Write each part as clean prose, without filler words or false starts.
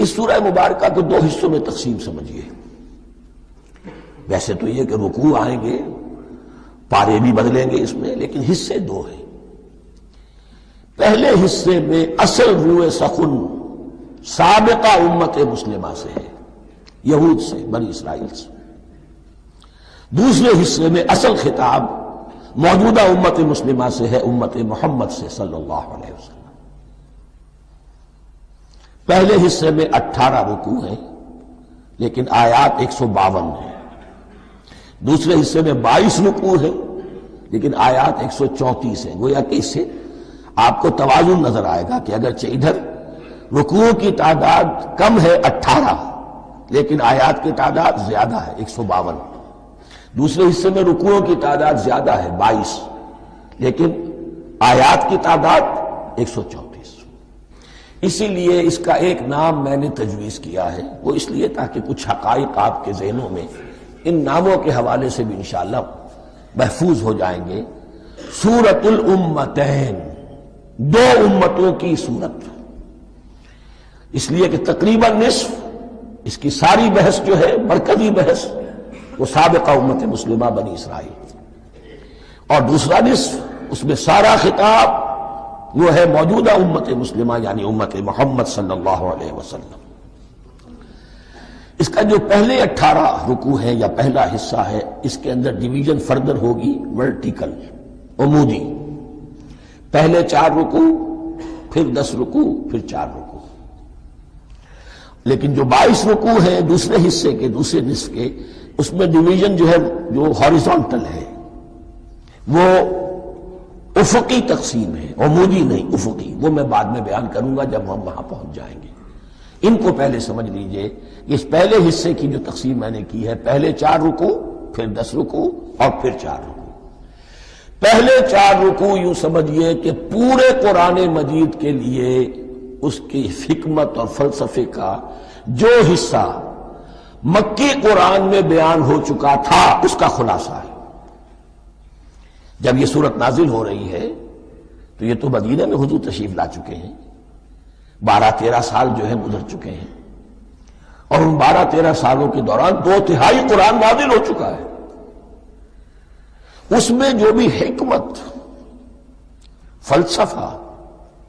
اس سورہ مبارکہ کو دو حصوں میں تقسیم سمجھیے. ویسے تو یہ کہ رکوع آئیں گے، پارے بھی بدلیں گے اس میں، لیکن حصے دو ہیں. پہلے حصے میں اصل روح سخن سابقہ امت مسلمہ سے ہے، یہود سے، بنی اسرائیل سے. دوسرے حصے میں اصل خطاب موجودہ امت مسلمہ سے ہے، امت محمد سے صلی اللہ علیہ وسلم. پہلے حصے میں 18 رکوع ہیں لیکن آیات 152 ہیں. دوسرے حصے میں 22 رکوع ہیں لیکن آیات 134 ہیں. گویا کہ اس سے آپ کو توازن نظر آئے گا کہ اگرچہ ادھر رکوع کی تعداد کم ہے 18 لیکن آیات کی تعداد زیادہ ہے 152. دوسرے حصے میں رکوعوں کی تعداد زیادہ ہے 22 لیکن آیات کی تعداد 134. اسی لیے اس کا ایک نام میں نے تجویز کیا ہے، وہ اس لیے تاکہ کچھ حقائق آپ کے ذہنوں میں ان ناموں کے حوالے سے بھی انشاءاللہ محفوظ ہو جائیں گے. سورۃ الامتین، دو امتوں کی صورت، اس لیے کہ تقریباً نصف اس کی ساری بحث جو ہے، مرکزی بحث، وہ سابقہ امت مسلمہ بنی اسرائیل، اور دوسرا نصف اس میں سارا خطاب وہ ہے موجودہ امت مسلمہ یعنی امت محمد صلی اللہ علیہ وسلم. اس کا جو پہلے 18 رکوع ہے یا پہلا حصہ ہے، اس کے اندر ڈویژن فردر ہوگی ورٹیکل، عمودی. پہلے 4 رکوع، پھر 10 رکوع، پھر 4 رکوع. لیکن جو 22 رکوع ہیں دوسرے حصے کے، دوسرے نصف کے، اس میں ڈویژن جو ہے جو ہاریزونٹل ہے، وہ افقی تقسیم ہے، عمودی نہیں، افقی. وہ میں بعد میں بیان کروں گا جب ہم وہاں پہنچ جائیں گے. ان کو پہلے سمجھ لیجئے کہ اس پہلے حصے کی جو تقسیم میں نے کی ہے، پہلے 4 رکوع، پھر 10 رکوع اور پھر 4 رکوع. پہلے 4 رکوع یوں سمجھیے کہ پورے قرآن مجید کے لیے اس کی حکمت اور فلسفے کا جو حصہ مکی قرآن میں بیان ہو چکا تھا اس کا خلاصہ ہے. جب یہ سورت نازل ہو رہی ہے تو یہ تو مدینہ میں حضور تشریف لا چکے ہیں، 12-13 سال جو ہے گزر چکے ہیں، اور ان 12-13 سالوں کے دوران 2/3 قرآن نازل ہو چکا ہے. اس میں جو بھی حکمت، فلسفہ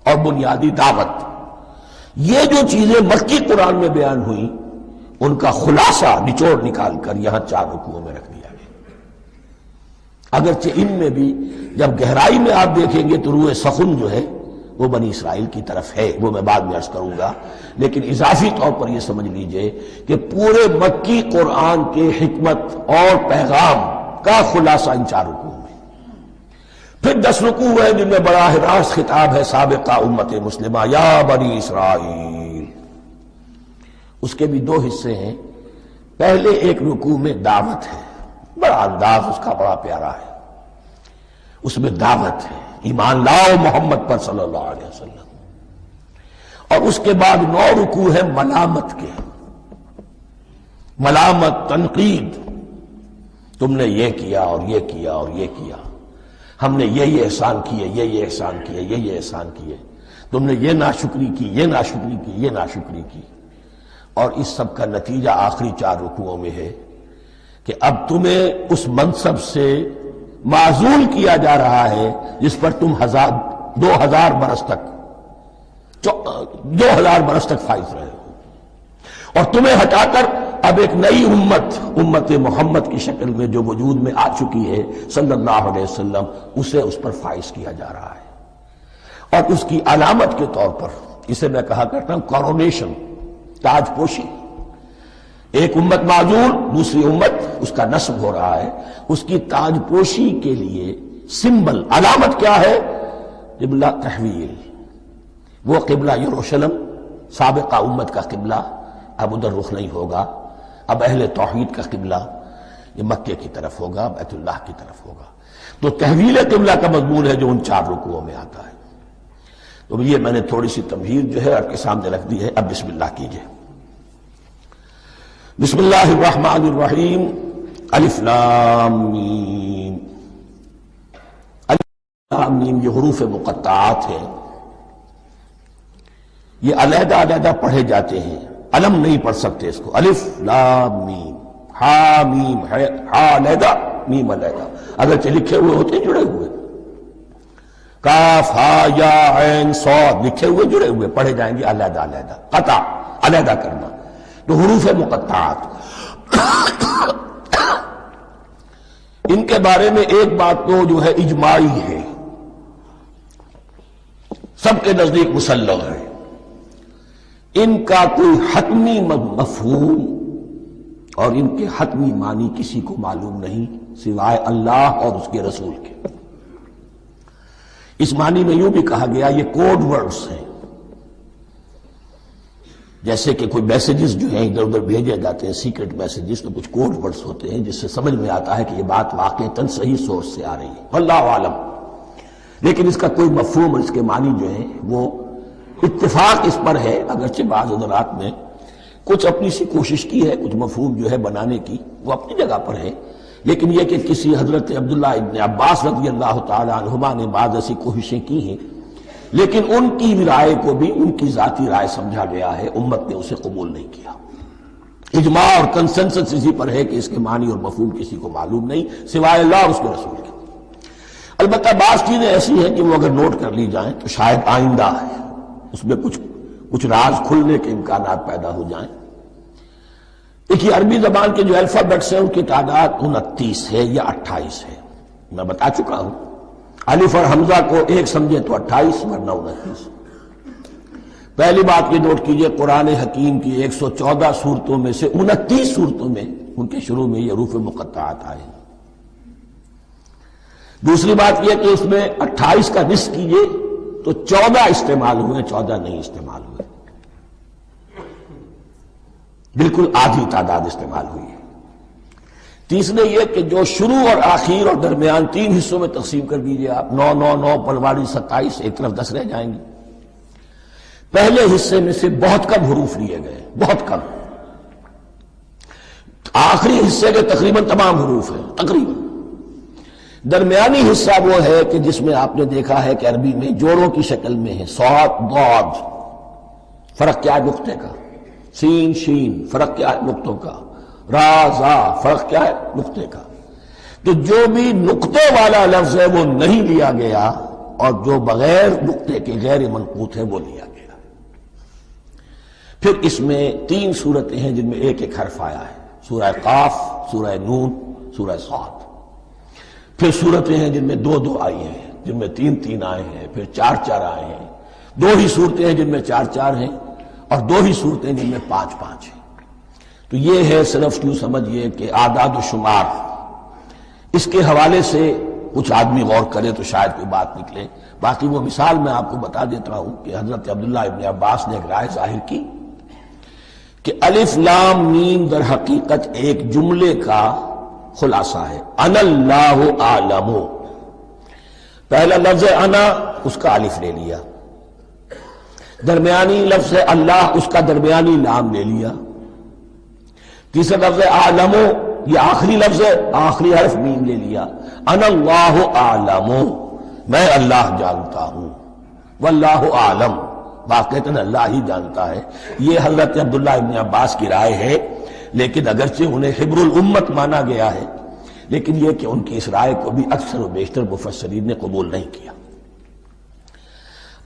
اور بنیادی دعوت، یہ جو چیزیں مکی قرآن میں بیان ہوئی، ان کا خلاصہ نچوڑ نکال کر یہاں 4 رکوعوں میں رکھ دیا گیا. اگرچہ ان میں بھی جب گہرائی میں آپ دیکھیں گے تو روح سخن جو ہے وہ بنی اسرائیل کی طرف ہے، وہ میں بعد میں عرض کروں گا. لیکن اضافی طور پر یہ سمجھ لیجئے کہ پورے مکی قرآن کے حکمت اور پیغام کا خلاصہ ان 4 رکوعوں میں. پھر 10 رکوع ہے جن میں براہ راست خطاب ہے سابقہ امت مسلمہ، یا بنی اسرائیل. اس کے بھی 2 حصے ہیں. پہلے ایک رکوع میں دعوت ہے، بڑا انداز اس کا بڑا پیارا ہے. اس میں دعوت ہے، ایمان لاؤ محمد پر صلی اللہ علیہ وسلم. اور اس کے بعد 9 رکوع ہے ملامت کے، ملامت، تنقید. تم نے یہ کیا اور یہ کیا اور یہ کیا، ہم نے یہ احسان کیے، یہ احسان کیے، یہ احسان کیے، تم نے یہ ناشکری کی، یہ ناشکری کی، یہ ناشکری کی. اور اس سب کا نتیجہ آخری 4 رکوعوں میں ہے کہ اب تمہیں اس منصب سے معزول کیا جا رہا ہے جس پر تم 2000 برس تک فائز رہے ہو، اور تمہیں ہٹا کر اب ایک نئی امت محمد کی شکل میں جو وجود میں آ چکی ہے صلی اللہ علیہ وسلم، اسے اس پر فائز کیا جا رہا ہے. اور اس کی علامت کے طور پر اسے میں کہا کرتا ہوں کورونیشن، تاج پوشی. ایک امت معزول، دوسری امت اس کا نصب ہو رہا ہے. اس کی تاج پوشی کے لیے سمبل، علامت کیا ہے؟ قبلہ تحویل. وہ قبلہ یروشلم، سابقہ امت کا قبلہ اب ادھر رخ نہیں ہوگا. اب اہل توحید کا قبلہ یہ مکے کی طرف ہوگا، بیت اللہ کی طرف ہوگا. تو تحویل قبلہ کا مضمون ہے جو ان 4 رکوعوں میں آتا ہے. تو یہ میں نے تھوڑی سی تمہید جو ہے آپ کے سامنے رکھ دی ہے. اب بسم اللہ کیجئے. بسم اللہ الرحمن الرحیم. الف لام میم. الف لام میم یہ حروف مقطعات ہیں، یہ علیحدہ علیحدہ پڑھے جاتے ہیں. علم نہیں پڑھ سکتے اس کو، الف لام میم، ہا میم ہے، ہا علیحدہ میم علیحدہ، اگرچہ لکھے ہوئے ہوتے ہیں جڑے ہوئے، کاف ہا یا عین صاد لکھے ہوئے جڑے ہوئے، پڑھے جائیں گے علیحدہ علیحدہ، قطع علیحدہ کرنا، تو حروف مقطعات۔ ان کے بارے میں ایک بات تو جو ہے اجماعی ہے، سب کے نزدیک مسلم ہے، ان کا کوئی حتمی مفہوم اور ان کے حتمی معنی کسی کو معلوم نہیں سوائے اللہ اور اس کے رسول کے۔ اس معنی میں یوں بھی کہا گیا یہ کوڈ ورڈز ہیں، جیسے کہ کوئی میسیجز جو ہیں ادھر ادھر بھیجے جاتے ہیں، سیکرٹ میسیجز، تو کچھ کوڈ ورڈز ہوتے ہیں جس سے سمجھ میں آتا ہے کہ یہ بات واقعتاً صحیح سورس سے آ رہی ہے، واللہ عالم، لیکن اس کا کوئی مفہوم اور اس کے معنی جو ہیں وہ اتفاق اس پر ہے، اگرچہ بعض حضرات نے کچھ اپنی سی کوشش کی ہے، کچھ مفہوم جو ہے بنانے کی، وہ اپنی جگہ پر ہے، لیکن یہ کہ کسی حضرت عبداللہ ابن عباس رضی اللہ تعالی عنہما نے بعض ایسی کوششیں کی ہیں، لیکن ان کی رائے کو بھی ان کی ذاتی رائے سمجھا گیا ہے، امت نے اسے قبول نہیں کیا۔ اجماع اور کنسنسس اسی پر ہے کہ اس کے معنی اور مفہوم کسی کو معلوم نہیں سوائے اللہ اور اس کے رسول کے۔ البتہ بعض چیزیں ایسی ہیں کہ وہ اگر نوٹ کر لی جائیں تو شاید آئندہ ہے اس میں کچھ راز کھلنے کے امکانات پیدا ہو جائیں۔ دیکھیے عربی زبان کے جو الفابیٹس ہیں ان کی تعداد 29 ہے یا 28 ہے، میں بتا چکا ہوں، الف اور حمزہ کو ایک سمجھے تو 28 ورنہ 29۔ پہلی بات یہ نوٹ کیجئے قرآن حکیم کی 114 صورتوں میں سے 29 صورتوں میں ان کے شروع میں یہ حروف مقطعات آئے ہیں۔ دوسری بات یہ کہ اس میں 28 کا نصف کیجئے تو 14 استعمال ہوئے، 14 نہیں استعمال ہوئے، بالکل آدھی تعداد استعمال ہوئی ہے۔ تیسرے یہ کہ جو شروع اور آخر اور درمیان 3 حصوں میں تقسیم کر دیجئے آپ، 9 9 9 پلواڑی 27، ایک طرف 10 رہ جائیں گے۔ پہلے حصے میں سے بہت کم حروف لیے گئے، بہت کم، آخری حصے کے تقریباً تمام حروف ہیں تقریباً۔ درمیانی حصہ وہ ہے کہ جس میں آپ نے دیکھا ہے کہ عربی میں جوڑوں کی شکل میں ہے، صاد ضاد، فرق کیا ہے نقطے کا، سین شین فرق کیا ہے نقطوں کا، را زا فرق کیا ہے نقطے کا۔ تو جو بھی نقطے والا لفظ ہے وہ نہیں لیا گیا، اور جو بغیر نقطے کے غیر منقوط ہے وہ لیا گیا۔ پھر اس میں 3 صورتیں ہیں جن میں ایک ایک حرف آیا ہے، سورہ قاف، سورہ نون، سورہ صاد۔ پھر صورتیں ہیں جن میں 2 2 آئی ہیں، جن میں 3 3 آئے ہیں، پھر 4 4 آئے ہیں، 2 ہی صورتیں ہیں جن میں 4 4 ہیں، اور 2 ہی صورتیں جن میں 5 5 ہیں۔ تو یہ ہے صرف یوں سمجھیے کہ اعداد و شمار۔ اس کے حوالے سے کچھ آدمی غور کرے تو شاید کوئی بات نکلے، باقی وہ مثال میں آپ کو بتا دیتا ہوں کہ حضرت عبداللہ ابن عباس نے ایک رائے ظاہر کی کہ الف لام میم در حقیقت ایک جملے کا خلاصہ ہے، انا اللہ اعلم۔ پہلا لفظ انا، اس کا الف لے لیا، درمیانی لفظ اللہ، اس کا درمیانی لام لے لیا، تیسرا لفظ اعلم، یہ آخری لفظ ہے، آخری حرف میم لے لیا، انا اللہ اعلم، میں اللہ جانتا ہوں، واللہ اعلم، واقعتاً اللہ ہی جانتا ہے۔ یہ حضرت عبداللہ ابن عباس کی رائے ہے، لیکن اگرچہ انہیں حبر الامت مانا گیا ہے، لیکن یہ کہ ان کی اس رائے کو بھی اکثر و بیشتر مفسرین نے قبول نہیں کیا۔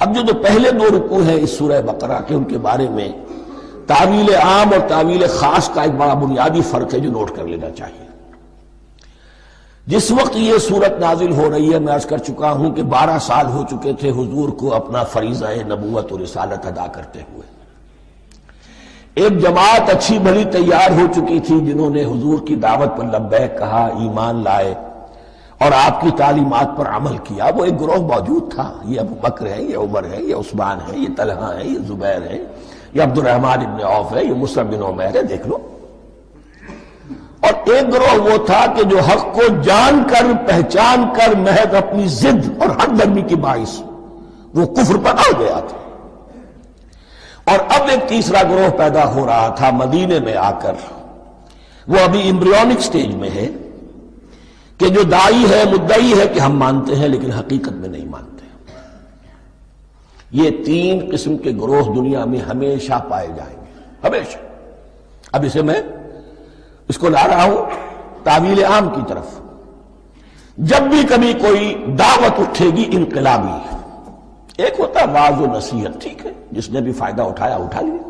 اب جو پہلے 2 رکوع ہیں اس سورہ بقرہ کے، ان کے بارے میں تعویل عام اور تعویل خاص کا ایک بڑا بنیادی فرق ہے جو نوٹ کر لینا چاہیے۔ جس وقت یہ سورت نازل ہو رہی ہے، میں عرض کر چکا ہوں کہ 12 سال ہو چکے تھے حضور کو اپنا فریضہ نبوت و رسالت ادا کرتے ہوئے۔ ایک جماعت اچھی بھلی تیار ہو چکی تھی جنہوں نے حضور کی دعوت پر لبیک کہا، ایمان لائے اور آپ کی تعلیمات پر عمل کیا۔ وہ ایک گروہ موجود تھا، یہ ابو بکر ہے، یہ عمر ہے، یہ عثمان ہے، یہ طلحہ ہے، یہ زبیر ہے، یہ عبد الرحمن ابن عوف ہے، یہ مصعب بن عمیر ہے، دیکھ لو۔ اور ایک گروہ وہ تھا کہ جو حق کو جان کر پہچان کر محض اپنی ضد اور حق درمی کی باعث وہ کفر پر آ گیا تھا۔ اور اب ایک تیسرا گروہ پیدا ہو رہا تھا مدینے میں آ کر، وہ ابھی ایمبریونک سٹیج میں ہے، کہ جو داعی ہے، مدعی ہے کہ ہم مانتے ہیں لیکن حقیقت میں نہیں مانتے۔ یہ 3 قسم کے گروہ دنیا میں ہمیشہ پائے جائیں گے، ہمیشہ۔ اب اسے میں اس کو لا رہا ہوں تعویل عام کی طرف. جب بھی کبھی کوئی دعوت اٹھے گی انقلابی، ایک ہوتا ہے واعظ و نصیحت، ٹھیک ہے، جس نے بھی فائدہ اٹھایا اٹھا لیا.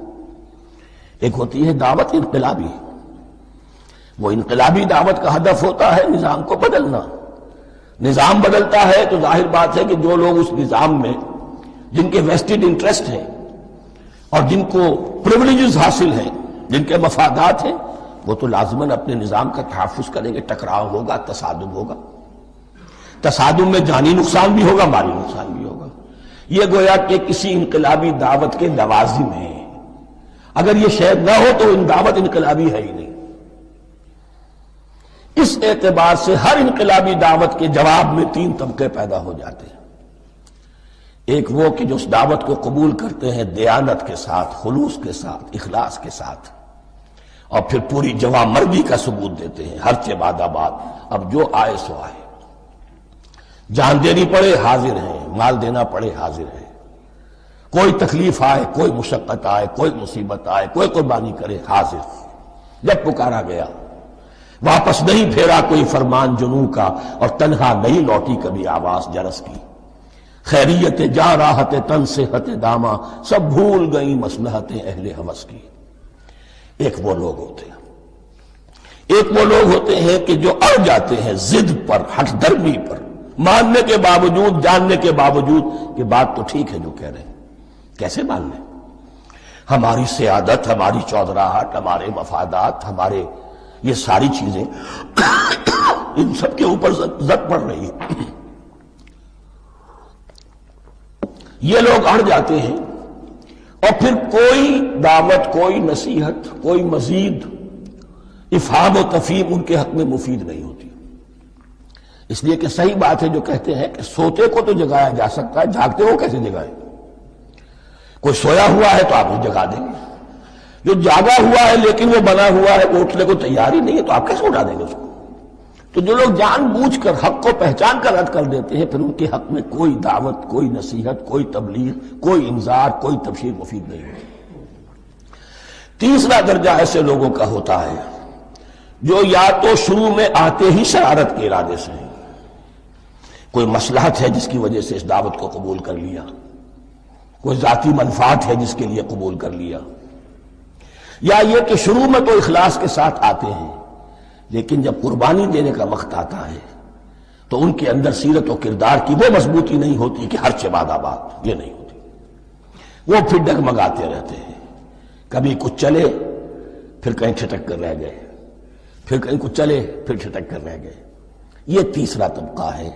ایک ہوتی ہے دعوت انقلابی. وہ انقلابی دعوت کا ہدف ہوتا ہے نظام کو بدلنا. نظام بدلتا ہے تو ظاہر بات ہے کہ جو لوگ اس نظام میں جن کے ویسٹڈ انٹرسٹ ہیں اور جن کو پریولیجز حاصل ہیں، جن کے مفادات ہیں، وہ تو لازماً اپنے نظام کا تحفظ کریں گے. ٹکراؤ ہوگا، تصادم ہوگا. تصادم میں جانی نقصان بھی ہوگا، مالی نقصان بھی ہوگا. یہ گویا کہ کسی انقلابی دعوت کے لوازم ہیں. اگر یہ شاید نہ ہو تو ان دعوت انقلابی ہے ہی نہیں. اس اعتبار سے ہر انقلابی دعوت کے جواب میں تین طبقے پیدا ہو جاتے ہیں. ایک وہ کہ جو اس دعوت کو قبول کرتے ہیں دیانت کے ساتھ، خلوص کے ساتھ، اخلاص کے ساتھ، اور پھر پوری جوان مردی کا ثبوت دیتے ہیں. ہر چہ بعد آباد، اب جو آئے سو آئے، جان دینی پڑے حاضر ہیں، مال دینا پڑے حاضر ہیں. کوئی تکلیف آئے، کوئی مشقت آئے، کوئی مصیبت آئے، کوئی قربانی کرے، حاضر. جب پکارا گیا واپس نہیں پھیرا کوئی فرمان جنوں کا، اور تنہا نہیں لوٹی کبھی آواز جرس کی. خیریت جا راحت تن صحت داما، سب بھول گئی مصلحتیں اہل ہوس کی. ایک وہ لوگ ہوتے ہیں، ایک وہ لوگ ہوتے ہیں کہ جو اڑ جاتے ہیں ضد پر، ہٹ درمی پر، ماننے کے باوجود، جاننے کے باوجود کہ بات تو ٹھیک ہے جو کہہ رہے ہیں. کیسے مان لیں؟ ہماری سیادت، ہماری چودراہٹ، ہمارے مفادات، ہمارے یہ ساری چیزیں ان سب کے اوپر زد پڑ رہی ہے. یہ لوگ اڑ جاتے ہیں اور پھر کوئی دعوت، کوئی نصیحت، کوئی مزید افہام و تفہیم ان کے حق میں مفید نہیں ہوتی. اس لیے کہ صحیح بات ہے جو کہتے ہیں کہ سوتے کو تو جگایا جا سکتا ہے، جاگتے ہو کیسے جگائیں؟ کوئی سویا ہوا ہے تو آپ اسے جگا دیں گے. جو جاگا ہوا ہے لیکن وہ بنا ہوا ہے، وہ اٹھنے کو تیار ہی نہیں ہے، تو آپ کیسے اٹھا دیں گے اس کو؟ تو جو لوگ جان بوجھ کر حق کو پہچان کر رد کر دیتے ہیں، پھر ان کے حق میں کوئی دعوت، کوئی نصیحت، کوئی تبلیغ، کوئی انذار، کوئی تبشیر مفید نہیں ہوتی. تیسرا درجہ ایسے لوگوں کا ہوتا ہے جو یا تو شروع میں آتے ہی شرارت کے ارادے سے ہیں، کوئی مصلحت ہے جس کی وجہ سے اس دعوت کو قبول کر لیا، کوئی ذاتی منفعت ہے جس کے لیے قبول کر لیا، یا یہ کہ شروع میں تو اخلاص کے ساتھ آتے ہیں لیکن جب قربانی دینے کا وقت آتا ہے تو ان کے اندر سیرت و کردار کی وہ مضبوطی نہیں ہوتی کہ ہر چہ بعد آباد، یہ نہیں ہوتی. وہ پھر ڈگمگاتے رہتے ہیں. کبھی کچھ چلے پھر کہیں چھٹک کر رہ گئے، پھر کہیں کچھ چلے پھر چھٹک کر رہ گئے. یہ تیسرا طبقہ ہے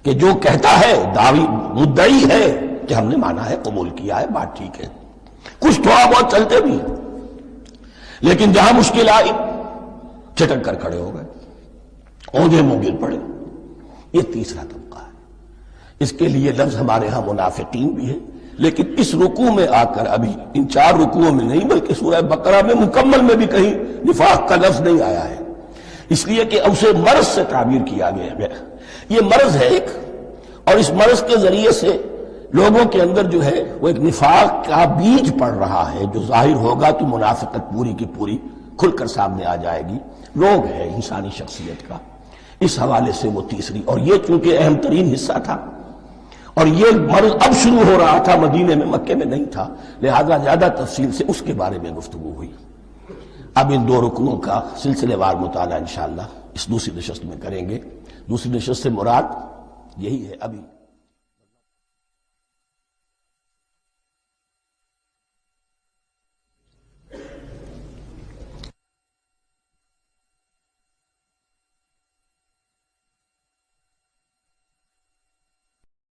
کہ جو کہتا ہے، دعوی مدعی ہے کہ ہم نے مانا ہے، قبول کیا ہے، بات ٹھیک ہے، کچھ تھوڑا بہت چلتے بھی ہیں، لیکن جہاں مشکل آئی چھٹک کر کھڑے ہو گئے، اونجے منہ گر پڑے. یہ تیسرا طبقہ ہے. اس کے لیے لفظ ہمارے ہاں منافقین بھی ہے، لیکن اس رکوع میں آ کر ابھی ان 4 رکوعوں میں نہیں بلکہ سورہ بقرہ میں مکمل میں بھی کہیں نفاق کا لفظ نہیں آیا ہے، اس لیے کہ اسے مرض سے تعبیر کیا گیا ہے. یہ مرض ہے ایک، اور اس مرض کے ذریعے سے لوگوں کے اندر جو ہے وہ ایک نفاق کا بیج پڑ رہا ہے، جو ظاہر ہوگا تو منافقت پوری کی پوری کھل کر سامنے آ جائے گی. روگ ہے انسانی شخصیت کا. اس حوالے سے وہ تیسری، اور یہ چونکہ اہم ترین حصہ تھا اور یہ مرض اب شروع ہو رہا تھا، مدینے میں، مکے میں نہیں تھا، لہذا زیادہ تفصیل سے اس کے بارے میں گفتگو ہوئی. اب ان 2 رکنوں کا سلسلے وار مطالعہ انشاءاللہ اس دوسری نشست میں کریں گے. دوسری نشست سے مراد یہی ہے ابھی